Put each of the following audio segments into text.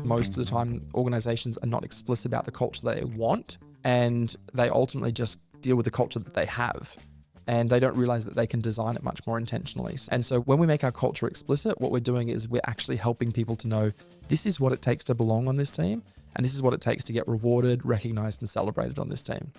Most of the time, organizations are not explicit about the culture they want, and they ultimately just deal with the culture that they have. And they don't realize that they can design it much more intentionally. And so when we make our culture explicit, what we're doing is we're actually helping people to know this is what it takes to belong on this team, and this is what it takes to get rewarded, recognized, and celebrated on this team.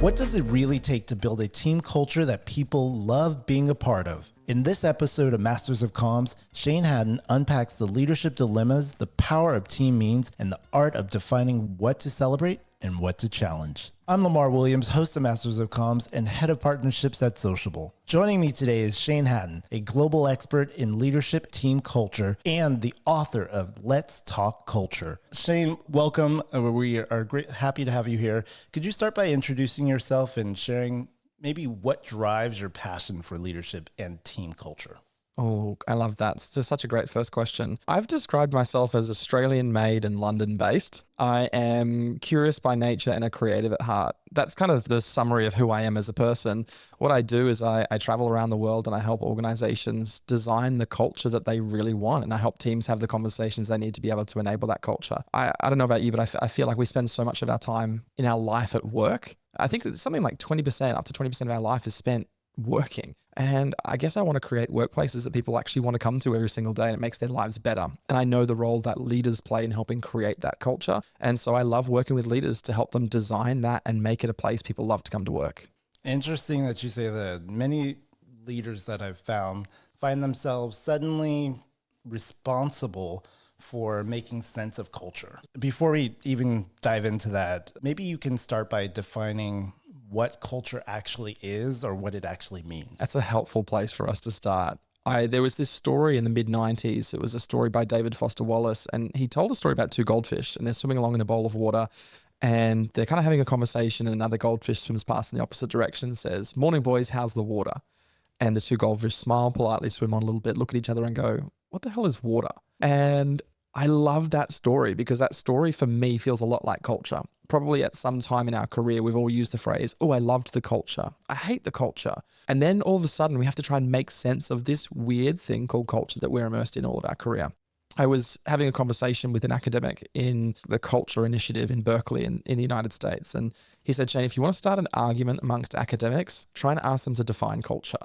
What does it really take to build a team culture that people love being a part of? In this episode of Masters of Comms, Shane Hatton unpacks the leadership dilemmas, the power of team means, and the art of defining what to celebrate and what to challenge. I'm Lamar Williams, host of Masters of Comms and head of partnerships at Sociable. Joining me today is Shane Hatton, a global expert in leadership team culture and the author of Let's Talk Culture. Shane, welcome. We are happy to have you here. Could you start by introducing yourself and sharing maybe what drives your passion for leadership and team culture? Oh, I love that. It's just such a great first question. I've described myself as Australian-made and London-based. I am curious by nature and a creative at heart. That's kind of the summary of who I am as a person. What I do is I travel around the world and I help organizations design the culture that they really want. And I help teams have the conversations they need to be able to enable that culture. I don't know about you, but I feel like we spend so much of our time in our life at work. I think that something like 20%, up to 20% of our life is spent working. And I guess I want to create workplaces that people actually want to come to every single day, and it makes their lives better. And I know the role that leaders play in helping create that culture. And so I love working with leaders to help them design that and make it a place people love to come to work. Interesting that you say that. Many leaders that I've found find themselves suddenly responsible for making sense of culture. Before we even dive into that, maybe you can start by defining what culture actually is or what it actually means. That's a helpful place for us to start. There was this story in the mid-90s. It was a story by David Foster Wallace, and he told a story about two goldfish, and they're swimming along in a bowl of water, and they're kind of having a conversation, and another goldfish swims past in the opposite direction and says, "Morning, boys, how's the water?" And the two goldfish smile politely, swim on a little bit, look at each other and go, "What the hell is water?" And I love that story because that story for me feels a lot like culture. Probably at some time in our career, we've all used the phrase, "Oh, I loved the culture. I hate the culture." And then all of a sudden we have to try and make sense of this weird thing called culture that we're immersed in all of our career. I was having a conversation with an academic in the Culture Initiative in Berkeley in the United States. And he said, "Shane, if you want to start an argument amongst academics, try and ask them to define culture."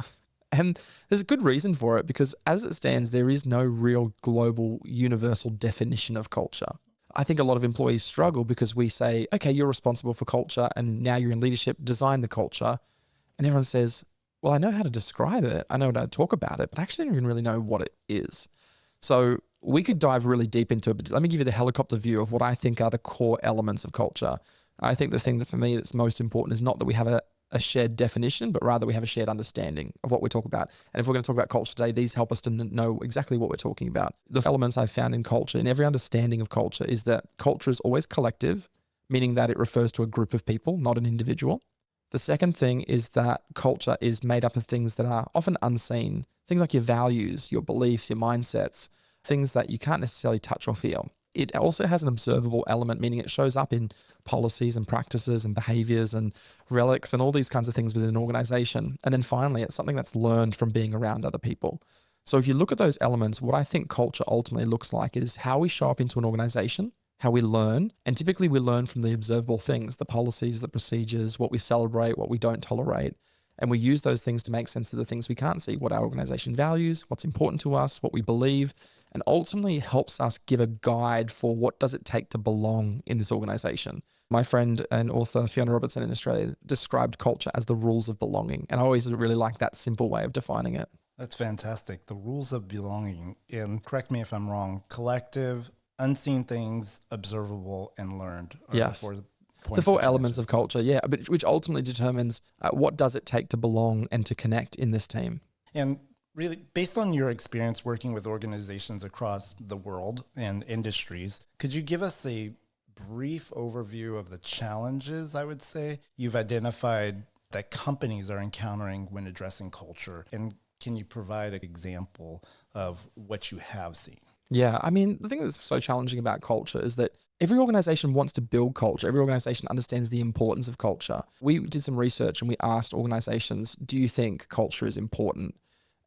And there's a good reason for it because as it stands, there is no real global universal definition of culture. I think a lot of employees struggle because we say, "Okay, you're responsible for culture and now you're in leadership, design the culture." And everyone says, "Well, I know how to describe it. I know how to talk about it, but I actually don't even really know what it is." So we could dive really deep into it, but let me give you the helicopter view of what I think are the core elements of culture. I think the thing that for me that's most important is not that we have a shared definition, but rather we have a shared understanding of what we talk about. And if we're going to talk about culture today, these help us to know exactly what we're talking about. The elements I've found in culture, in every understanding of culture, is that culture is always collective, meaning that it refers to a group of people, not an individual. The second thing is that culture is made up of things that are often unseen, things like your values, your beliefs, your mindsets, things that you can't necessarily touch or feel. It also has an observable element, meaning it shows up in policies and practices and behaviors and relics and all these kinds of things within an organization. And then finally, it's something that's learned from being around other people. So if you look at those elements, what I think culture ultimately looks like is how we show up into an organization, how we learn. And typically we learn from the observable things, the policies, the procedures, what we celebrate, what we don't tolerate. And we use those things to make sense of the things we can't see, what our organization values, what's important to us, what we believe, and ultimately helps us give a guide for what does it take to belong in this organization. My friend and author Fiona Robertson in Australia described culture as the rules of belonging. And I always really like that simple way of defining it. That's fantastic. The rules of belonging, and correct me if I'm wrong, collective, unseen things, observable, and learned. Yes. The four elements of culture, yeah, but which ultimately determines what does it take to belong and to connect in this team. And really, based on your experience working with organizations across the world and industries, could you give us a brief overview of the challenges, I would say, you've identified that companies are encountering when addressing culture? And can you provide an example of what you have seen? Yeah, I mean, the thing that's so challenging about culture is that every organization wants to build culture. Every organization understands the importance of culture. We did some research and we asked organizations, do you think culture is important?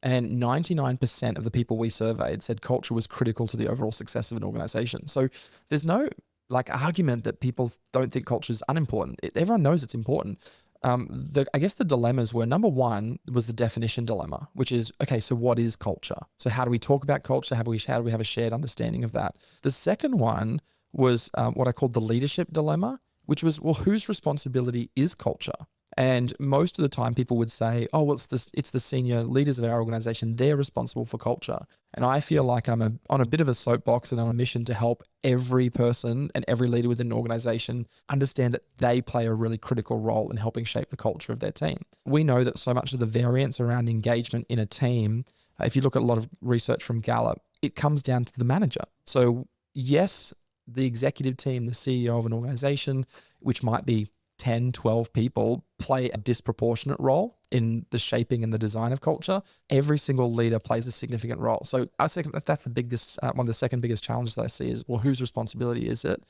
And 99% of the people we surveyed said culture was critical to the overall success of an organization. So there's no argument that people don't think culture is unimportant. Everyone knows it's important. I guess the dilemmas were, number one was the definition dilemma, which is, okay, so what is culture? So how do we talk about culture? How do we have a shared understanding of that? The second one was what I called the leadership dilemma, which was, well, whose responsibility is culture? And most of the time people would say, oh, well, it's the senior leaders of our organization. They're responsible for culture. And I feel like I'm on a bit of a soapbox and on a mission to help every person and every leader within an organization understand that they play a really critical role in helping shape the culture of their team. We know that so much of the variance around engagement in a team, if you look at a lot of research from Gallup, it comes down to the manager. So yes, the executive team, the CEO of an organization, which might be 10, 12 people, play a disproportionate role in the shaping and the design of culture. Every single leader plays a significant role. So I say that's the biggest, one of the second biggest challenges that I see is, well, whose responsibility is it?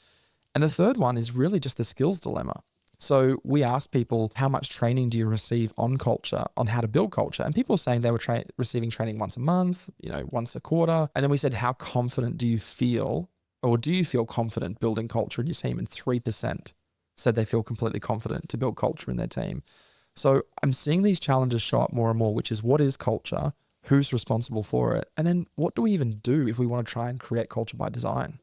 And the third one is really just the skills dilemma. So we asked people, how much training do you receive on culture, on how to build culture? And people were saying they were receiving training once a month, once a quarter. And then we said, how confident do you feel, or do you feel confident building culture in your team? And 3% said they feel completely confident to build culture in their team. So I'm seeing these challenges show up more and more, which is, what is culture? Who's responsible for it? And then what do we even do if we want to try and create culture by design?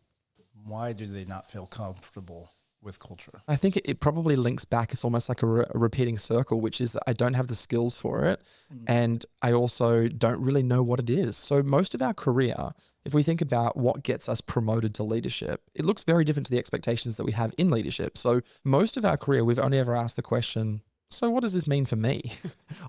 Why do they not feel comfortable with culture? I think it probably links back. It's almost like a repeating circle, which is that I don't have the skills for it. And I also don't really know what it is. So most of our career, if we think about what gets us promoted to leadership, it looks very different to the expectations that we have in leadership. So most of our career, we've only ever asked the question, so what does this mean for me?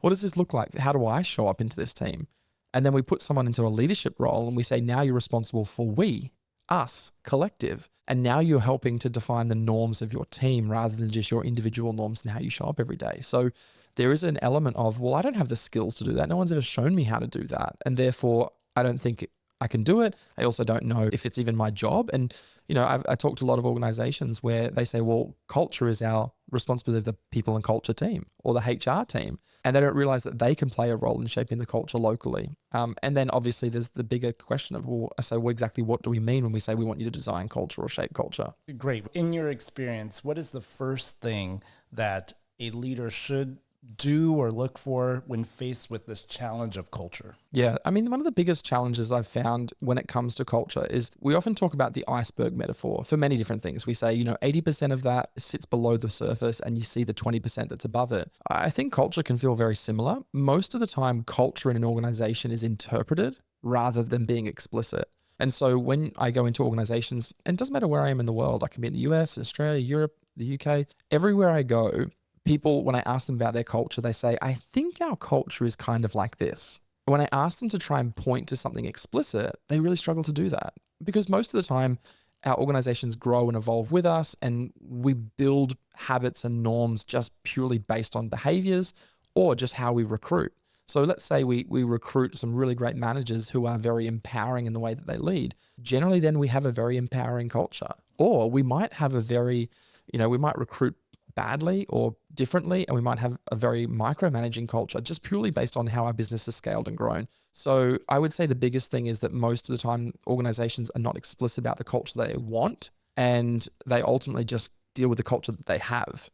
What does this look like? How do I show up into this team? And then we put someone into a leadership role and we say, now you're responsible for we, us, collective. And now you're helping to define the norms of your team rather than just your individual norms and how you show up every day. So there is an element of, well, I don't have the skills to do that. No one's ever shown me how to do that. And therefore, I don't think I can do it. I also don't know if it's even my job. And, I talked to a lot of organizations where they say, well, culture is our responsibility of the people and culture team or the HR team. And they don't realize that they can play a role in shaping the culture locally. And then obviously there's the bigger question of, well, so what do we mean when we say we want you to design culture or shape culture? Great. In your experience, what is the first thing that a leader should do or look for when faced with this challenge of culture? Yeah, I mean, one of the biggest challenges I've found when it comes to culture is we often talk about the iceberg metaphor for many different things. We say, 80% of that sits below the surface and you see the 20% that's above it. I think culture can feel very similar. Most of the time, culture in an organization is interpreted rather than being explicit. And so when I go into organizations, and it doesn't matter where I am in the world, I can be in the US, Australia, Europe, the UK, everywhere I go, people, when I ask them about their culture, they say, I think our culture is kind of like this. When I ask them to try and point to something explicit, they really struggle to do that because most of the time our organizations grow and evolve with us and we build habits and norms just purely based on behaviors or just how we recruit. So let's say we recruit some really great managers who are very empowering in the way that they lead. Generally, then we have a very empowering culture. Or we might have we might recruit badly or differently, and we might have a very micromanaging culture just purely based on how our business has scaled and grown. So I would say the biggest thing is that most of the time organizations are not explicit about the culture they want, and they ultimately just deal with the culture that they have.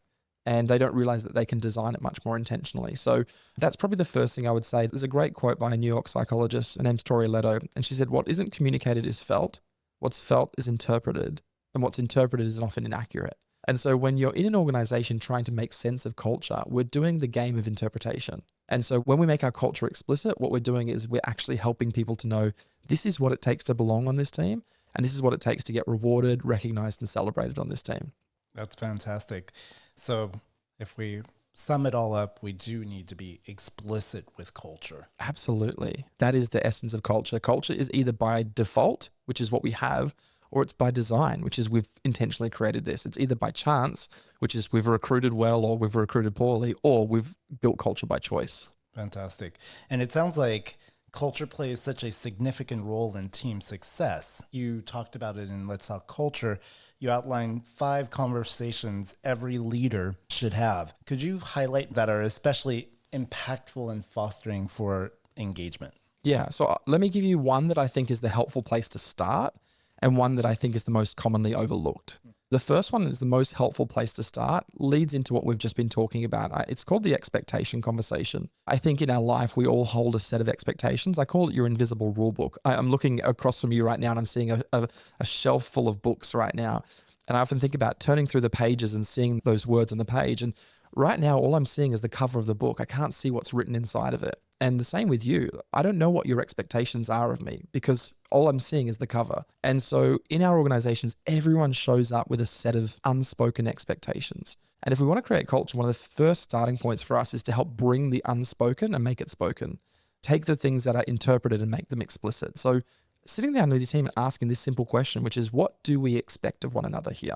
And they don't realize that they can design it much more intentionally. So that's probably the first thing I would say. There's a great quote by a New York psychologist. Her name's Tori Leto. And she said, what isn't communicated is felt. What's felt is interpreted. And what's interpreted is often inaccurate. And so when you're in an organization trying to make sense of culture, we're doing the game of interpretation. And so when we make our culture explicit, what we're doing is we're actually helping people to know this is what it takes to belong on this team. And this is what it takes to get rewarded, recognized, and celebrated on this team. That's fantastic. So if we sum it all up, we do need to be explicit with culture. Absolutely. That is the essence of culture. Culture is either by default, which is what we have, or it's by design, which is we've intentionally created this. It's either by chance, which is we've recruited well or we've recruited poorly, or we've built culture by choice. Fantastic. And it sounds like culture plays such a significant role in team success. You talked about it in Let's Talk Culture. You outlined 5 conversations every leader should have. Could you highlight that are especially impactful in fostering for engagement? Yeah. So let me give you one that I think is the helpful place to start and one that I think is the most commonly overlooked. The first one is the most helpful place to start, leads into what we've just been talking about. It's called the expectation conversation. I think in our life, we all hold a set of expectations. I call it your invisible rule book. I'm looking across from you right now and I'm seeing a shelf full of books right now. And I often think about turning through the pages and seeing those words on the page. And right now, all I'm seeing is the cover of the book. I can't see what's written inside of it. And the same with you. I don't know what your expectations are of me because all I'm seeing is the cover. And so in our organizations, everyone shows up with a set of unspoken expectations. And if we want to create culture, one of the first starting points for us is to help bring the unspoken and make it spoken. Take the things that are interpreted and make them explicit. So sitting down with your team and asking this simple question, which is, what do we expect of one another here?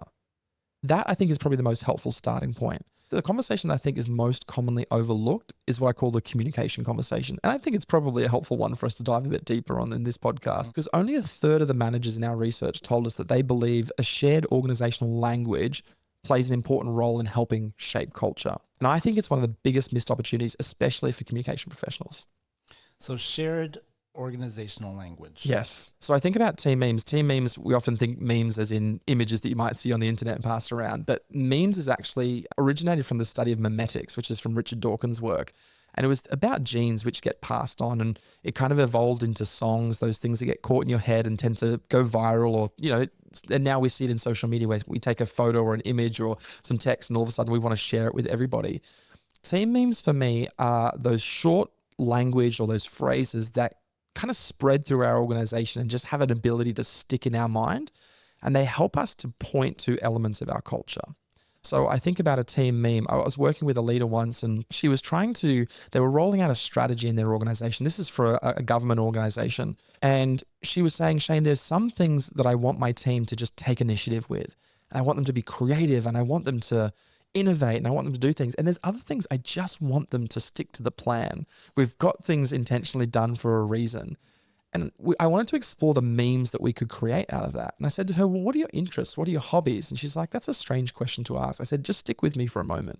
That I think is probably the most helpful starting point. The conversation that I think is most commonly overlooked is what I call the communication conversation. And I think it's probably a helpful one for us to dive a bit deeper on in this podcast, because only a third of the managers in our research told us that they believe a shared organizational language plays an important role in helping shape culture. And I think it's one of the biggest missed opportunities, especially for communication professionals. So shared organizational language. Yes. So I think about team memes. Team memes, we often think memes as in images that you might see on the internet and passed around. But memes is actually originated from the study of memetics, which is from Richard Dawkins' work. And it was about genes which get passed on, and it kind of evolved into songs, those things that get caught in your head and tend to go viral, or, and now we see it in social media where we take a photo or an image or some text and all of a sudden we want to share it with everybody. Team memes for me are those short language or those phrases that kind of spread through our organization and just have an ability to stick in our mind. And they help us to point to elements of our culture. So I think about a team meme. I was working with a leader once and she was they were rolling out a strategy in their organization. This is for a government organization. And she was saying, Shane, there's some things that I want my team to just take initiative with. And I want them to be creative and I want them to innovate and I want them to do things. And there's other things I just want them to stick to the plan. We've got things intentionally done for a reason. And I wanted to explore the memes that we could create out of that. And I said to her, well, what are your interests? What are your hobbies? And she's like, that's a strange question to ask. I said, just stick with me for a moment.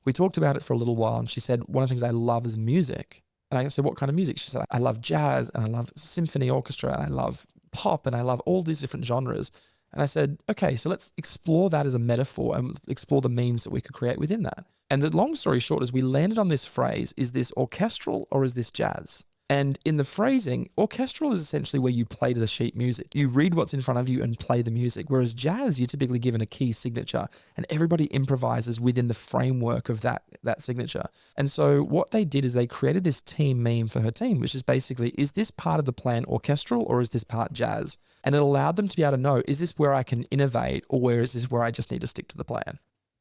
We talked about it for a little while. And she said, one of the things I love is music. And I said, what kind of music? She said, I love jazz and I love symphony orchestra and I love pop and I love all these different genres. And I said, okay, so let's explore that as a metaphor and explore the memes that we could create within that. And the long story short is we landed on this phrase, is this orchestral or is this jazz? And in the phrasing, orchestral is essentially where you play to the sheet music. You read what's in front of you and play the music. Whereas jazz, you're typically given a key signature and everybody improvises within the framework of that signature. And so what they did is they created this team meme for her team, which is basically, is this part of the plan orchestral or is this part jazz? And it allowed them to be able to know, is this where I can innovate or where is this where I just need to stick to the plan?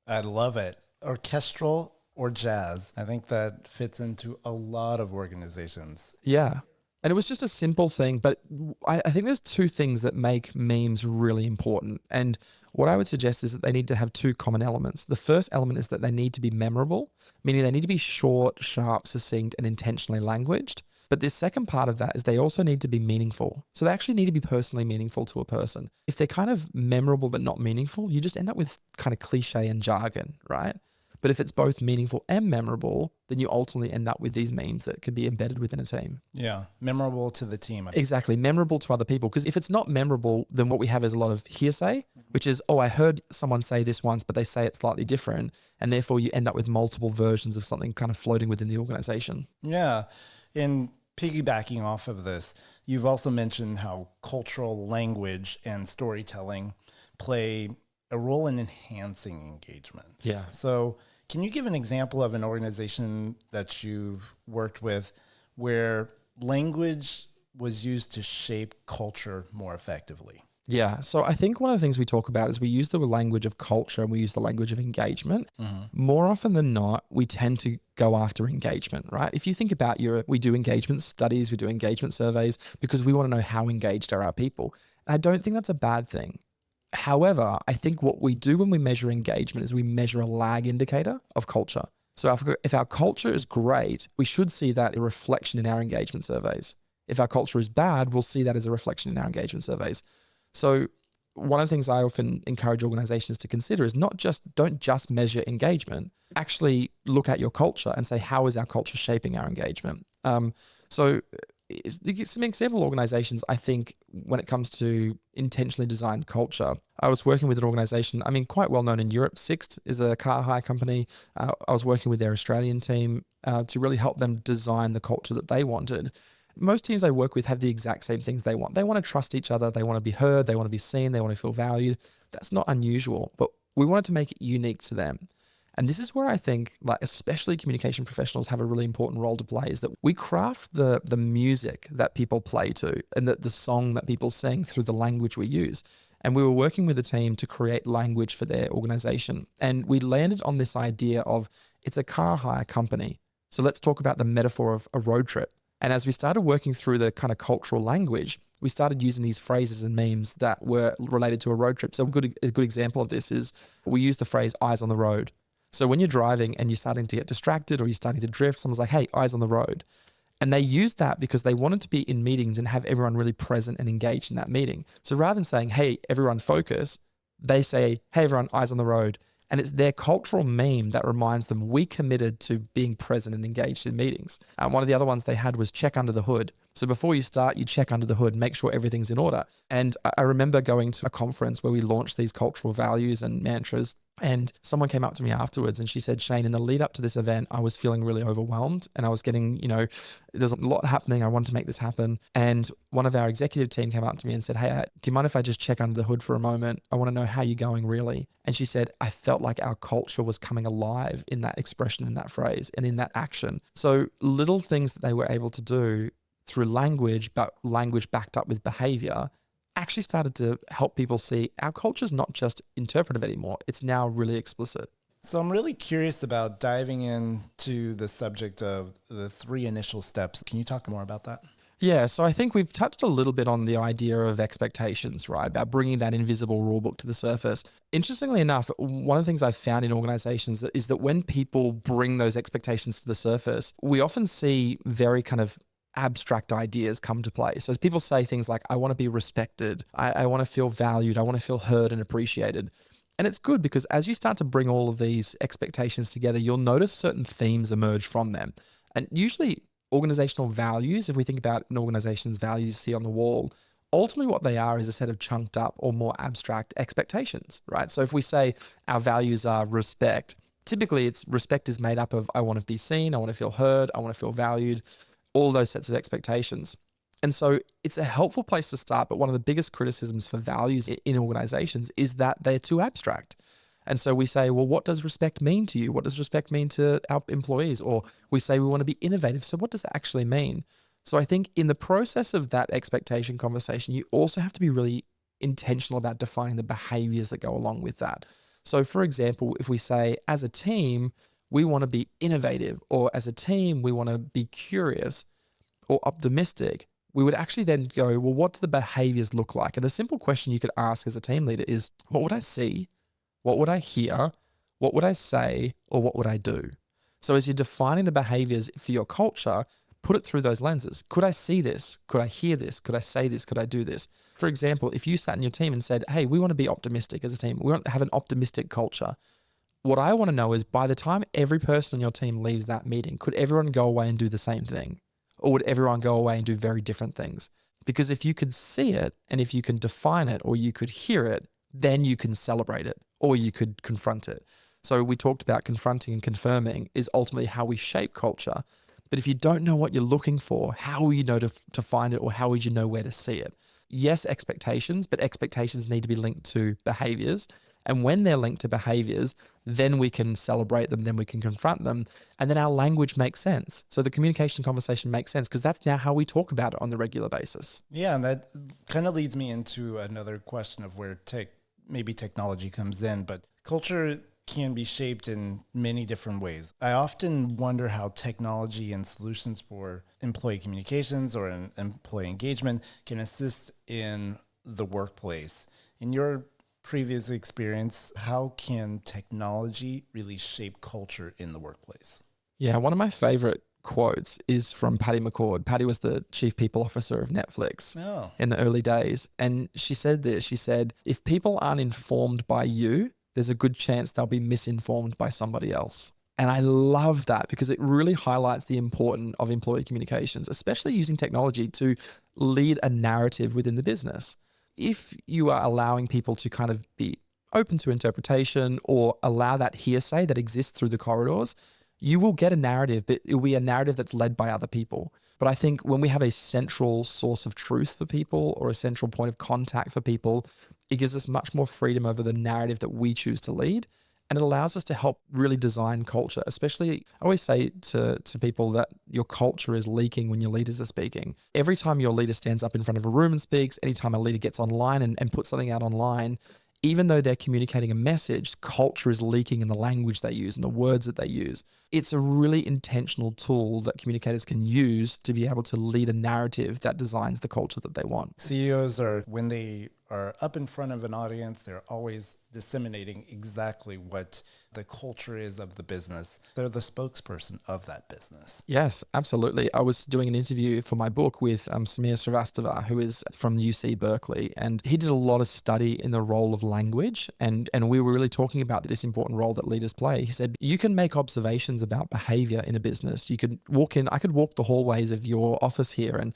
I love it. Orchestral or jazz. I think that fits into a lot of organizations. Yeah. And it was just a simple thing, but I think there's two things that make memes really important. And what I would suggest is that they need to have two common elements. The first element is that they need to be memorable, meaning they need to be short, sharp, succinct, and intentionally languaged. But the second part of that is they also need to be meaningful. So they actually need to be personally meaningful to a person. If they're kind of memorable but not meaningful, you just end up with kind of cliche and jargon, right? But if it's both meaningful and memorable, then you ultimately end up with these memes that could be embedded within a team. Yeah, memorable to the team. Exactly, memorable to other people. Because if it's not memorable, then what we have is a lot of hearsay, which is, oh, I heard someone say this once, but they say it's slightly different. And therefore you end up with multiple versions of something kind of floating within the organization. Yeah, and piggybacking off of this, you've also mentioned how cultural language and storytelling play a role in enhancing engagement. Yeah. So can you give an example of an organization that you've worked with where language was used to shape culture more effectively? Yeah. So I think one of the things we talk about is we use the language of culture and we use the language of engagement. Mm-hmm. More often than not, we tend to go after engagement, right? If you think about we do engagement studies, we do engagement surveys because we want to know how engaged are our people. And I don't think that's a bad thing. However, I think what we do when we measure engagement is we measure a lag indicator of culture. So if our culture is great, we should see that a reflection in our engagement surveys. If our culture is bad, we'll see that as a reflection in our engagement surveys. So one of the things I often encourage organizations to consider is don't just measure engagement, actually look at your culture and say, how is our culture shaping our engagement? So to get some example organizations, I think when it comes to intentionally designed culture, I was working with an organization, I mean, quite well known in Europe. Sixt is a car hire company. I was working with their Australian team to really help them design the culture that they wanted. Most teams I work with have the exact same things they want. They want to trust each other. They want to be heard. They want to be seen. They want to feel valued. That's not unusual, but we wanted to make it unique to them. And this is where I think, like, especially communication professionals have a really important role to play, is that we craft the music that people play to and the song that people sing through the language we use. And we were working with a team to create language for their organization. And we landed on this idea of it's a car hire company. So let's talk about the metaphor of a road trip. And as we started working through the kind of cultural language, we started using these phrases and memes that were related to a road trip. So a good example of this is we use the phrase eyes on the road. So when you're driving and you're starting to get distracted or you're starting to drift, someone's like, hey, eyes on the road. And they used that because they wanted to be in meetings and have everyone really present and engaged in that meeting. So rather than saying, hey, everyone focus, they say, hey, everyone, eyes on the road. And it's their cultural meme that reminds them we committed to being present and engaged in meetings. One of the other ones they had was check under the hood. So before you start, you check under the hood, make sure everything's in order. And I remember going to a conference where we launched these cultural values and mantras. And someone came up to me afterwards and she said, Shane, in the lead up to this event, I was feeling really overwhelmed and I was getting, there's a lot happening. I wanted to make this happen. And one of our executive team came up to me and said, hey, do you mind if I just check under the hood for a moment? I want to know how you're going really. And she said, I felt like our culture was coming alive in that expression, in that phrase, and in that action. So little things that they were able to do through language, but language backed up with behavior, actually started to help people see our culture is not just interpretive anymore. It's now really explicit. So I'm really curious about diving into the subject of the 3 initial steps. Can you talk more about that? Yeah, so I think we've touched a little bit on the idea of expectations, right? About bringing that invisible rulebook to the surface. Interestingly enough, one of the things I've found in organizations is that when people bring those expectations to the surface, we often see very kind of abstract ideas come to play. So as people say things like, I want to be respected, I want to feel valued, I want to feel heard and appreciated. And it's good because as you start to bring all of these expectations together, you'll notice certain themes emerge from them. And usually organizational values, if we think about an organization's values you see on the wall, ultimately what they are is a set of chunked up or more abstract expectations, right? So if we say our values are respect, typically it's respect is made up of I want to be seen, I want to feel heard, I want to feel valued, all those sets of expectations. And so it's a helpful place to start. But one of the biggest criticisms for values in organizations is that they're too abstract. And so we say, well, what does respect mean to you? What does respect mean to our employees? Or we say we want to be innovative. So what does that actually mean? So I think in the process of that expectation conversation, you also have to be really intentional about defining the behaviors that go along with that. So for example, if we say as a team, we want to be innovative, or as a team, we want to be curious or optimistic, we would actually then go, well, what do the behaviors look like? And a simple question you could ask as a team leader is, what would I see? What would I hear? What would I say? Or what would I do? So as you're defining the behaviors for your culture, put it through those lenses. Could I see this? Could I hear this? Could I say this? Could I do this? For example, if you sat in your team and said, hey, we want to be optimistic as a team. We want to have an optimistic culture. What I want to know is by the time every person on your team leaves that meeting, could everyone go away and do the same thing? Or would everyone go away and do very different things? Because if you could see it and if you can define it or you could hear it, then you can celebrate it or you could confront it. So we talked about confronting and confirming is ultimately how we shape culture. But if you don't know what you're looking for, how will you know to find it, or how would you know where to see it? Yes, expectations, but expectations need to be linked to behaviors. And when they're linked to behaviors, then we can celebrate them, then we can confront them, and then our language makes sense. So the communication conversation makes sense because that's now how we talk about it on the regular basis. Yeah, and that kind of leads me into another question of where maybe technology comes in, but culture can be shaped in many different ways. I often wonder how technology and solutions for employee communications or employee engagement can assist in the workplace. In your previous experience, how can technology really shape culture in the workplace? Yeah, one of my favorite quotes is from Patty McCord. Patty was the chief people officer of Netflix in the early days. And she said this, she said, if people aren't informed by you, there's a good chance they'll be misinformed by somebody else. And I love that because it really highlights the importance of employee communications, especially using technology to lead a narrative within the business. If you are allowing people to kind of be open to interpretation or allow that hearsay that exists through the corridors, you will get a narrative, but it will be a narrative that's led by other people. But I think when we have a central source of truth for people or a central point of contact for people, it gives us much more freedom over the narrative that we choose to lead. And it allows us to help really design culture. Especially, I always say to people that your culture is leaking when your leaders are speaking. Every time your leader stands up in front of a room and speaks, anytime a leader gets online and puts something out online, even though they're communicating a message, culture is leaking in the language they use and the words that they use. It's a really intentional tool that communicators can use to be able to lead a narrative that designs the culture that they want. CEOs are, when they are up in front of an audience, they're always disseminating exactly what the culture is of the business. They're the spokesperson of that business. Yes, absolutely. I was doing an interview for my book with Samir Srivastava, who is from UC Berkeley, and he did a lot of study in the role of language, and we were really talking about this important role that leaders play. He said, you can make observations about behavior in a business. You could walk in, I could walk the hallways of your office here and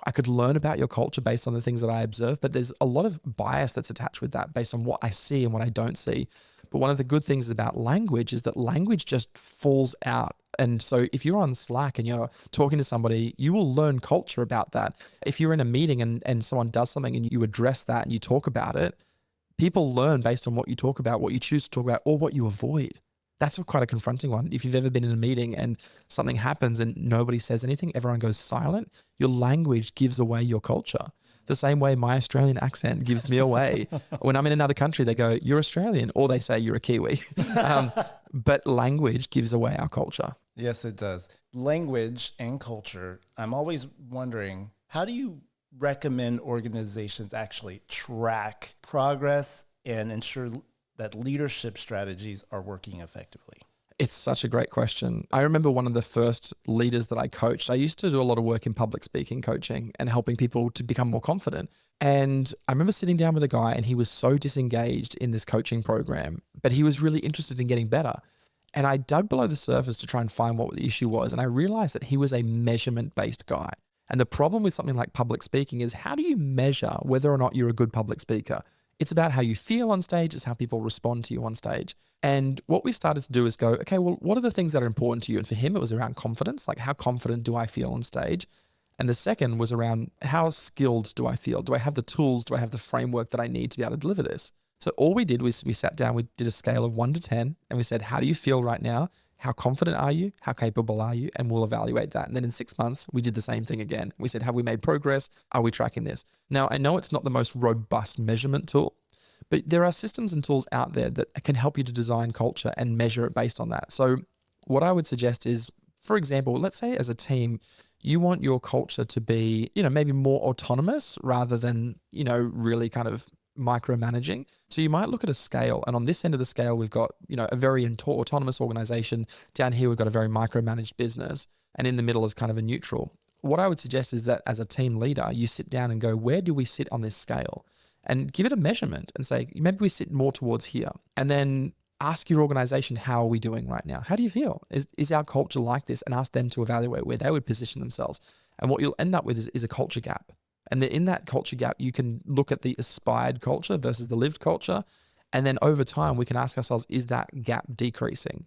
I could learn about your culture based on the things that I observe, but there's a lot of bias that's attached with that based on what I see and what I don't see. But one of the good things about language is that language just falls out. And so if you're on Slack and you're talking to somebody, you will learn culture about that. If you're in a meeting and someone does something and you address that and you talk about it, people learn based on what you talk about, what you choose to talk about, or what you avoid. That's quite a confronting one. If you've ever been in a meeting and something happens and nobody says anything, everyone goes silent, your language gives away your culture. The same way my Australian accent gives me away. When I'm in another country, they go, you're Australian, or they say you're a Kiwi. But language gives away our culture. Yes, it does. Language and culture. I'm always wondering, how do you recommend organizations actually track progress and ensure that leadership strategies are working effectively? It's such a great question. I remember one of the first leaders that I coached. I used to do a lot of work in public speaking coaching and helping people to become more confident. And I remember sitting down with a guy and he was so disengaged in this coaching program, but he was really interested in getting better. And I dug below the surface to try and find what the issue was. And I realized that he was a measurement-based guy. And the problem with something like public speaking is, how do you measure whether or not you're a good public speaker? It's about how you feel on stage. It's how people respond to you on stage. And what we started to do is go, okay, well, what are the things that are important to you? And for him, it was around confidence. Like, how confident do I feel on stage? And the second was around, how skilled do I feel? Do I have the tools? Do I have the framework that I need to be able to deliver this? So all we did was we sat down, we did a scale of 1 to 10, and we said, how do you feel right now? How confident are you? How capable are you? And we'll evaluate that. And then in 6 months, we did the same thing again. We said, have we made progress? Are we tracking this? Now, I know it's not the most robust measurement tool, but there are systems and tools out there that can help you to design culture and measure it based on that. So what I would suggest is, for example, let's say as a team, you want your culture to be, maybe more autonomous rather than, really kind of micromanaging. So you might look at a scale, and on this end of the scale, we've got, a very autonomous organization. Down here, we've got a very micromanaged business, and in the middle is kind of a neutral. What I would suggest is that as a team leader, you sit down and go, where do we sit on this scale? And give it a measurement and say, maybe we sit more towards here. And then ask your organization, how are we doing right now? How do you feel? Is our culture like this? And ask them to evaluate where they would position themselves. And what you'll end up with is a culture gap. And in that culture gap, you can look at the aspired culture versus the lived culture. And then over time, we can ask ourselves, is that gap decreasing?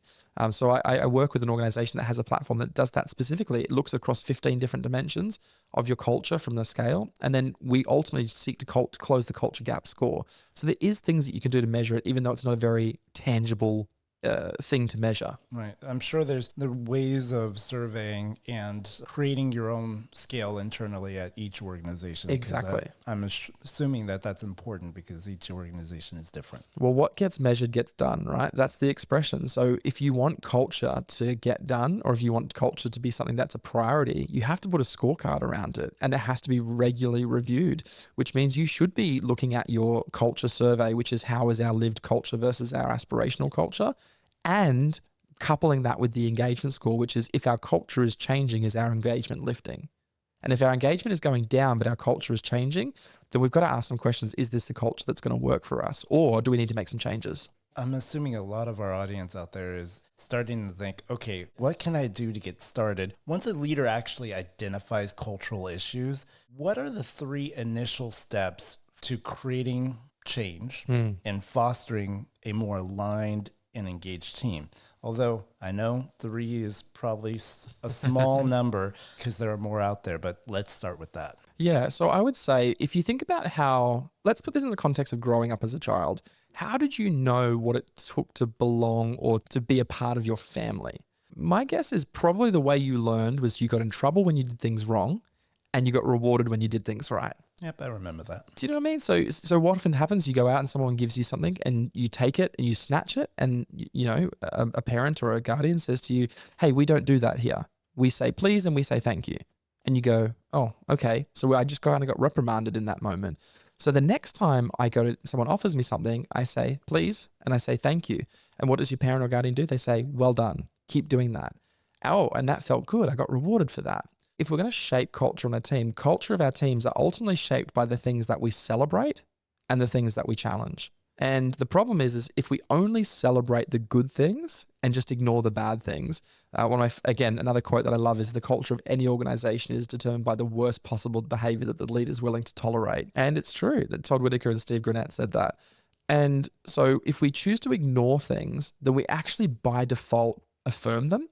So I work with an organization that has a platform that does that specifically. It looks across 15 different dimensions of your culture from the scale. And then we ultimately seek to close the culture gap score. So there is things that you can do to measure it, even though it's not a very tangible thing to measure. Right. I'm sure there are ways of surveying and creating your own scale internally at each organization. Exactly. I'm assuming that that's important because each organization is different. Well, what gets measured gets done, right? That's the expression. So if you want culture to get done, or if you want culture to be something that's a priority, you have to put a scorecard around it, and it has to be regularly reviewed, which means you should be looking at your culture survey, which is how is our lived culture versus our aspirational culture, and coupling that with the engagement score, which is if our culture is changing, is our engagement lifting? And if our engagement is going down, but our culture is changing, then we've got to ask some questions. Is this the culture that's going to work for us? Or do we need to make some changes? I'm assuming a lot of our audience out there is starting to think, okay, what can I do to get started? Once a leader actually identifies cultural issues, what are the 3 initial steps to creating change and fostering a more aligned and engaged team? Although I know 3 is probably a small number because there are more out there, but let's start with that. Yeah, so I would say if you think about let's put this in the context of growing up as a child. How did you know what it took to belong or to be a part of your family? My guess is probably the way you learned was you got in trouble when you did things wrong and you got rewarded when you did things right. Yep, I remember that. Do you know what I mean? So what often happens, you go out and someone gives you something and you take it and you snatch it and, a parent or a guardian says to you, hey, we don't do that here. We say please and we say thank you. And you go, oh, okay. So I just kind of got reprimanded in that moment. So the next time someone offers me something, I say please and I say thank you. And what does your parent or guardian do? They say, well done. Keep doing that. Oh, and that felt good. I got rewarded for that. If we're going to shape culture on a team, culture of our teams are ultimately shaped by the things that we celebrate and the things that we challenge. And the problem is if we only celebrate the good things and just ignore the bad things, another quote that I love is the culture of any organization is determined by the worst possible behavior that the leader is willing to tolerate. And it's true that Todd Whitaker and Steve Grenett said that. And so if we choose to ignore things, then we actually by default affirm them.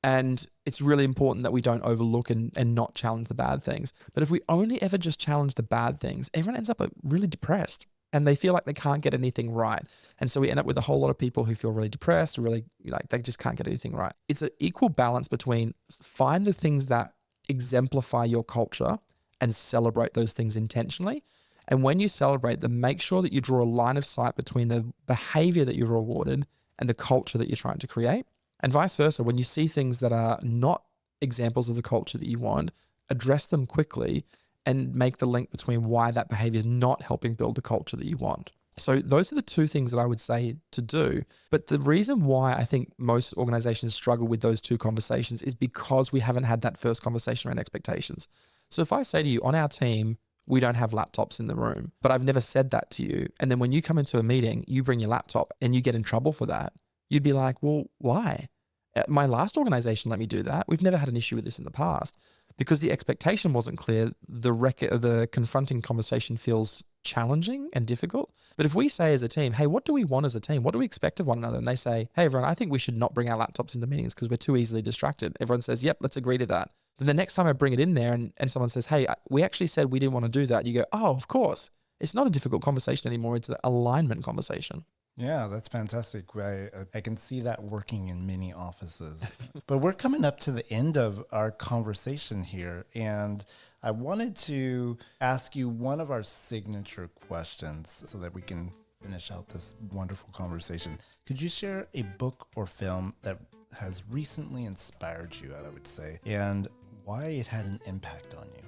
And it's really important that we don't overlook and not challenge the bad things. But if we only ever just challenge the bad things, everyone ends up really depressed and they feel like they can't get anything right. And so we end up with a whole lot of people who feel really depressed, really like they just can't get anything right. It's an equal balance between find the things that exemplify your culture and celebrate those things intentionally. And when you celebrate them, make sure that you draw a line of sight between the behavior that you're rewarded and the culture that you're trying to create. And vice versa, when you see things that are not examples of the culture that you want, address them quickly and make the link between why that behavior is not helping build the culture that you want. So those are the 2 things that I would say to do. But the reason why I think most organizations struggle with those 2 conversations is because we haven't had that first conversation around expectations. So if I say to you, on our team, we don't have laptops in the room, but I've never said that to you. And then when you come into a meeting, you bring your laptop and you get in trouble for that. You'd be like, well, why? My last organization let me do that. We've never had an issue with this in the past because the expectation wasn't clear. The confronting conversation feels challenging and difficult. But if we say as a team, hey, what do we want as a team? What do we expect of one another? And they say, hey, everyone, I think we should not bring our laptops into meetings because we're too easily distracted. Everyone says, yep, let's agree to that. Then the next time I bring it in there and someone says, hey, we actually said we didn't want to do that. You go, oh, of course. It's not a difficult conversation anymore. It's an alignment conversation. Yeah, that's fantastic. I can see that working in many offices. But we're coming up to the end of our conversation here, and I wanted to ask you one of our signature questions so that we can finish out this wonderful conversation. Could you share a book or film that has recently inspired you, I would say, and why it had an impact on you?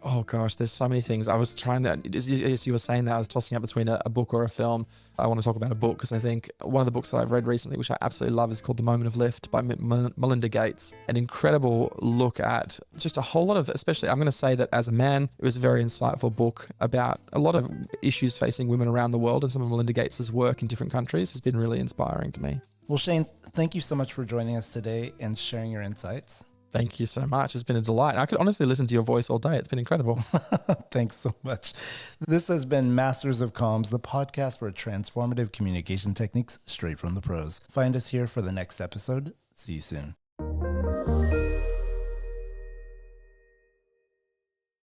Oh gosh, there's so many things. I was trying to, as you were saying that, I was tossing up between a book or a film. I want to talk about a book because I think one of the books that I've read recently, which I absolutely love, is called The Moment of Lift by Melinda Gates. An incredible look at just a whole lot of, especially, I'm going to say that as a man, it was a very insightful book about a lot of issues facing women around the world, and some of Melinda Gates' work in different countries has been really inspiring to me. Well, Shane, thank you so much for joining us today and sharing your insights. Thank you so much. It's been a delight. I could honestly listen to your voice all day. It's been incredible. Thanks so much. This has been Masters of Comms, the podcast for transformative communication techniques straight from the pros. Find us here for the next episode. See you soon.